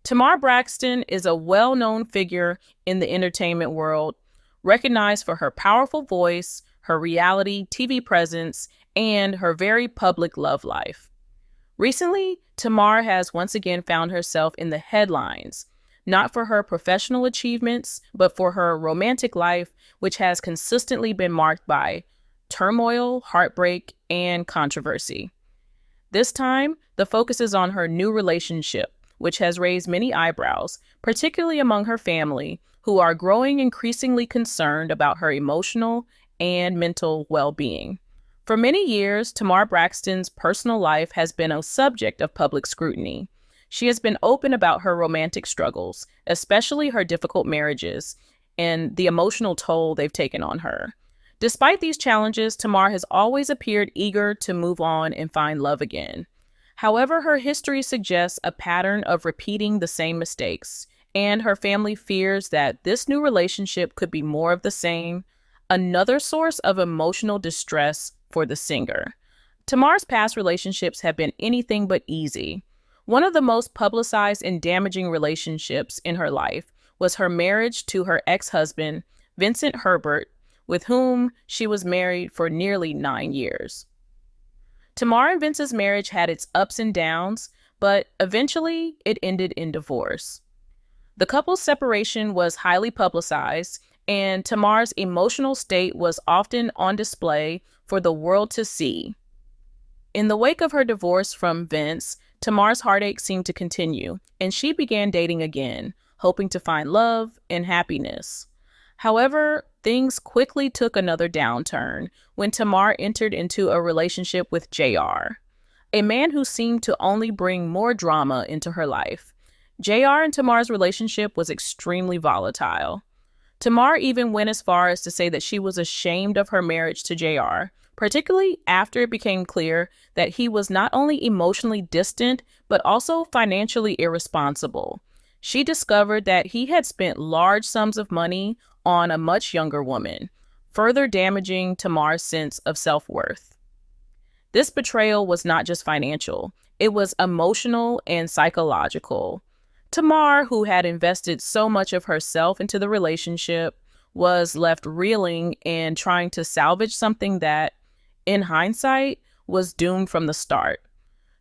Tamar Braxton is a well-known figure in the entertainment world, recognized for her powerful voice, her reality TV presence, and her very public love life. Recently, Tamar has once again found herself in the headlines, not for her professional achievements, but for her romantic life, which has consistently been marked by turmoil, heartbreak, and controversy. This time, the focus is on her new relationship, which has raised many eyebrows, particularly among her family, who are growing increasingly concerned about her emotional and mental well-being. For many years, Tamar Braxton's personal life has been a subject of public scrutiny. She has been open about her romantic struggles, especially her difficult marriages, and the emotional toll they've taken on her. Despite these challenges, Tamar has always appeared eager to move on and find love again. However, her history suggests a pattern of repeating the same mistakes, and her family fears that this new relationship could be more of the same, another source of emotional distress for the singer. Tamar's past relationships have been anything but easy. One of the most publicized and damaging relationships in her life was her marriage to her ex-husband, Vincent Herbert, with whom she was married for nearly 9 years. Tamar and Vince's marriage had its ups and downs, but eventually it ended in divorce. The couple's separation was highly publicized, and Tamar's emotional state was often on display for the world to see. In the wake of her divorce from Vince, Tamar's heartache seemed to continue, and she began dating again, hoping to find love and happiness. However, things quickly took another downturn when Tamar entered into a relationship with JR, a man who seemed to only bring more drama into her life. JR and Tamar's relationship was extremely volatile. Tamar even went as far as to say that she was ashamed of her marriage to JR, particularly after it became clear that he was not only emotionally distant, but also financially irresponsible. She discovered that he had spent large sums of money on a much younger woman, further damaging Tamar's sense of self-worth. This betrayal was not just financial, it was emotional and psychological. Tamar, who had invested so much of herself into the relationship, was left reeling and trying to salvage something that, in hindsight, was doomed from the start.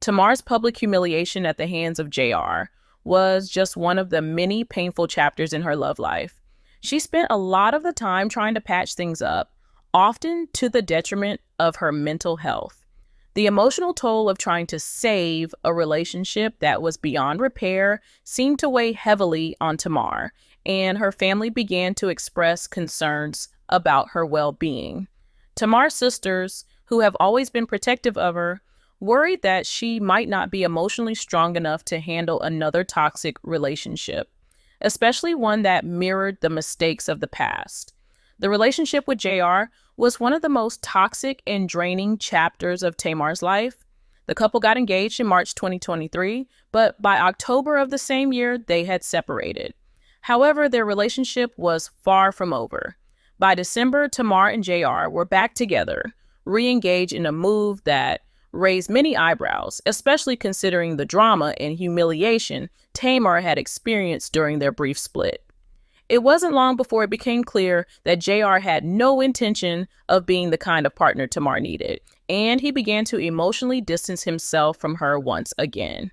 Tamar's public humiliation at the hands of JR was just one of the many painful chapters in her love life. She spent a lot of the time trying to patch things up, often to the detriment of her mental health. The emotional toll of trying to save a relationship that was beyond repair seemed to weigh heavily on Tamar, and her family began to express concerns about her well-being. Tamar's sisters, who have always been protective of her, worried that she might not be emotionally strong enough to handle another toxic relationship, especially one that mirrored the mistakes of the past. The relationship with JR was one of the most toxic and draining chapters of Tamar's life. The couple got engaged in March 2023, but by October of the same year, they had separated. However, their relationship was far from over. By December, Tamar and JR were back together, re-engaged in a move that raised many eyebrows, especially considering the drama and humiliation Tamar had experienced during their brief split. It wasn't long before it became clear that JR had no intention of being the kind of partner Tamar needed, and he began to emotionally distance himself from her once again.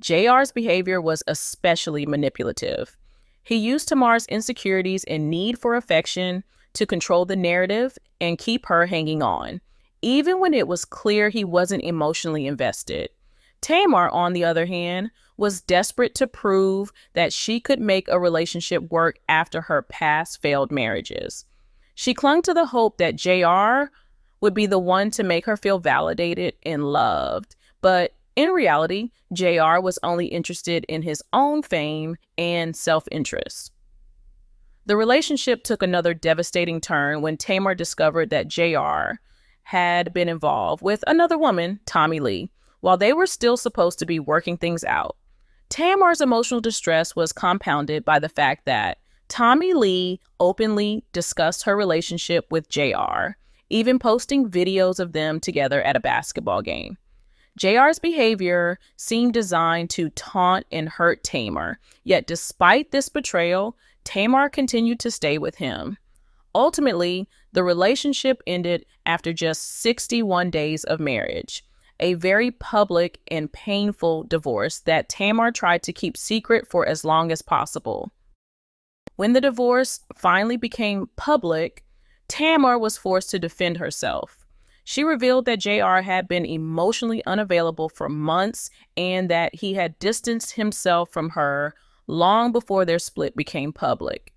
JR's behavior was especially manipulative. He used Tamar's insecurities and need for affection to control the narrative and keep her hanging on, even when it was clear he wasn't emotionally invested. Tamar, on the other hand, was desperate to prove that she could make a relationship work after her past failed marriages. She clung to the hope that JR would be the one to make her feel validated and loved, but in reality, JR was only interested in his own fame and self-interest. The relationship took another devastating turn when Tamar discovered that JR had been involved with another woman, Tommy Lee, while they were still supposed to be working things out. Tamar's emotional distress was compounded by the fact that Tommy Lee openly discussed her relationship with JR, even posting videos of them together at a basketball game. JR's behavior seemed designed to taunt and hurt Tamar, yet despite this betrayal, Tamar continued to stay with him. Ultimately, the relationship ended after just 61 days of marriage, a very public and painful divorce that Tamar tried to keep secret for as long as possible. When the divorce finally became public, Tamar was forced to defend herself. She revealed that JR had been emotionally unavailable for months and that he had distanced himself from her long before their split became public.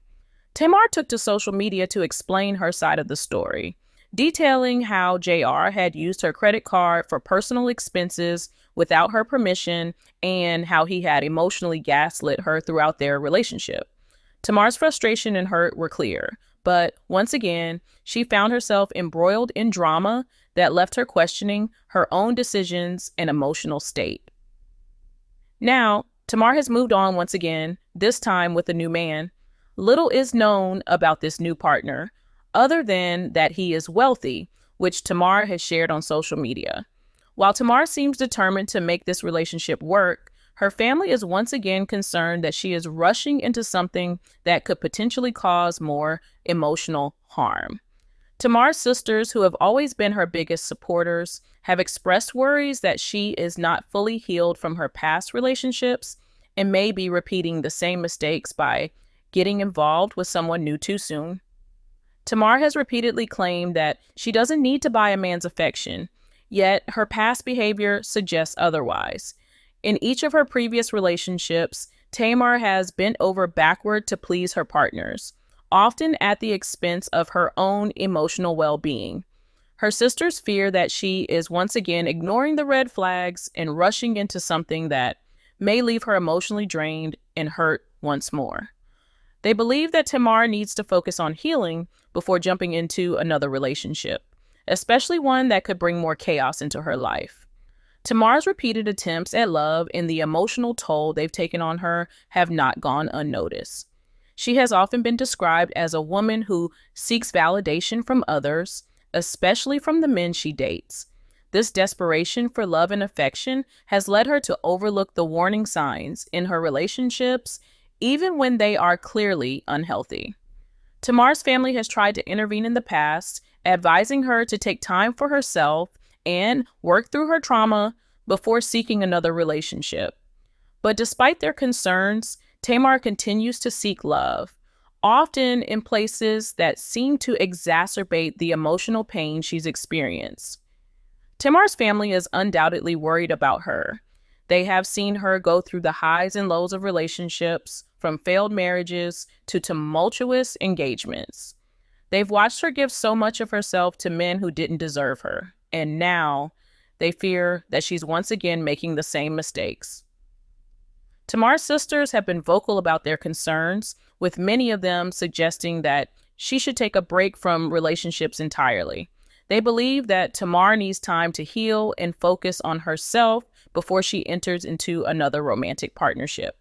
Tamar took to social media to explain her side of the story, detailing how JR had used her credit card for personal expenses without her permission and how he had emotionally gaslit her throughout their relationship. Tamar's frustration and hurt were clear, but once again, she found herself embroiled in drama that left her questioning her own decisions and emotional state. Now, Tamar has moved on once again, this time with a new man. Little is known about this new partner, other than that he is wealthy, which Tamar has shared on social media. While Tamar seems determined to make this relationship work, her family is once again concerned that she is rushing into something that could potentially cause more emotional harm. Tamar's sisters, who have always been her biggest supporters, have expressed worries that she is not fully healed from her past relationships and may be repeating the same mistakes by getting involved with someone new too soon. Tamar has repeatedly claimed that she doesn't need to buy a man's affection, yet her past behavior suggests otherwise. In each of her previous relationships, Tamar has bent over backward to please her partners, often at the expense of her own emotional well-being. Her sisters fear that she is once again ignoring the red flags and rushing into something that may leave her emotionally drained and hurt once more. They believe that Tamar needs to focus on healing before jumping into another relationship, especially one that could bring more chaos into her life. Tamar's repeated attempts at love and the emotional toll they've taken on her have not gone unnoticed. She has often been described as a woman who seeks validation from others, especially from the men she dates. This desperation for love and affection has led her to overlook the warning signs in her relationships, even when they are clearly unhealthy. Tamar's family has tried to intervene in the past, advising her to take time for herself and work through her trauma before seeking another relationship. But despite their concerns, Tamar continues to seek love, often in places that seem to exacerbate the emotional pain she's experienced. Tamar's family is undoubtedly worried about her. They have seen her go through the highs and lows of relationships, from failed marriages to tumultuous engagements. They've watched her give so much of herself to men who didn't deserve her, and now they fear that she's once again making the same mistakes. Tamar's sisters have been vocal about their concerns, with many of them suggesting that she should take a break from relationships entirely. They believe that Tamar needs time to heal and focus on herself before she enters into another romantic partnership.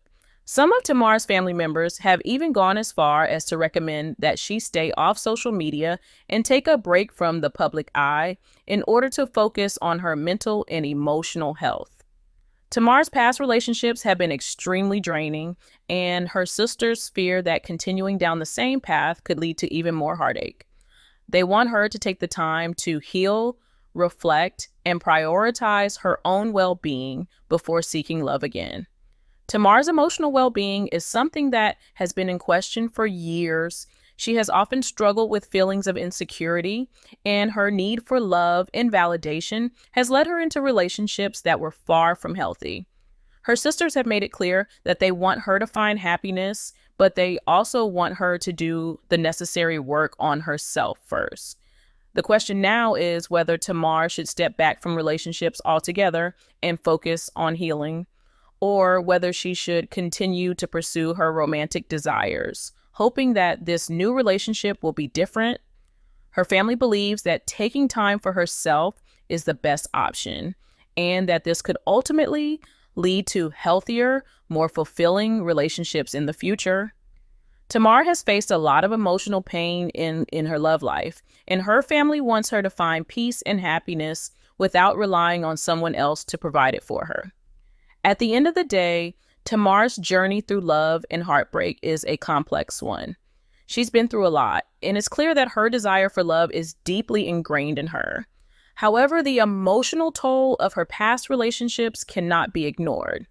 Some of Tamar's family members have even gone as far as to recommend that she stay off social media and take a break from the public eye in order to focus on her mental and emotional health. Tamar's past relationships have been extremely draining, and her sisters fear that continuing down the same path could lead to even more heartache. They want her to take the time to heal, reflect, and prioritize her own well-being before seeking love again. Tamar's emotional well-being is something that has been in question for years. She has often struggled with feelings of insecurity, and her need for love and validation has led her into relationships that were far from healthy. Her sisters have made it clear that they want her to find happiness, but they also want her to do the necessary work on herself first. The question now is whether Tamar should step back from relationships altogether and focus on healing, or whether she should continue to pursue her romantic desires, hoping that this new relationship will be different. Her family believes that taking time for herself is the best option, and that this could ultimately lead to healthier, more fulfilling relationships in the future. Tamar has faced a lot of emotional pain in her love life, and her family wants her to find peace and happiness without relying on someone else to provide it for her. At the end of the day, Tamar's journey through love and heartbreak is a complex one. She's been through a lot, and it's clear that her desire for love is deeply ingrained in her. However, the emotional toll of her past relationships cannot be ignored.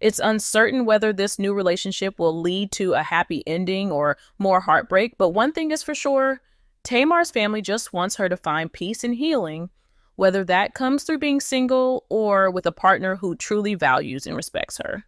It's uncertain whether this new relationship will lead to a happy ending or more heartbreak, but one thing is for sure, Tamar's family just wants her to find peace and healing, whether that comes through being single or with a partner who truly values and respects her.